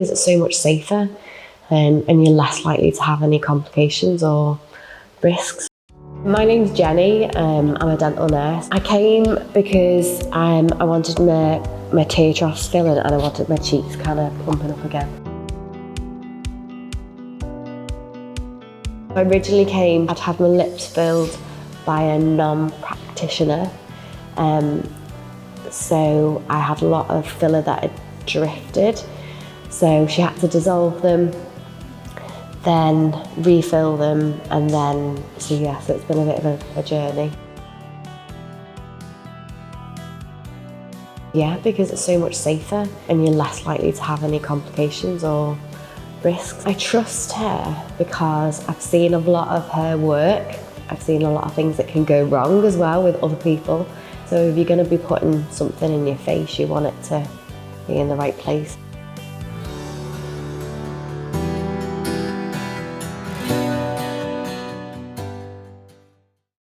It's so much safer, and you're less likely to have any complications or risks. My name's Jenny, I'm a dental nurse. I came because I wanted my tear troughs filling and I wanted my cheeks kind of pumping up again. I originally came, I'd had my lips filled by a non-practitioner, so I had a lot of filler that had drifted. So she had to dissolve them, then refill them, and then, so it's been a bit of a journey. Yeah, because it's so much safer and you're less likely to have any complications or risks. I trust her because I've seen a lot of her work. I've seen a lot of things that can go wrong as well with other people. So if you're going to be putting something in your face, you want it to be in the right place.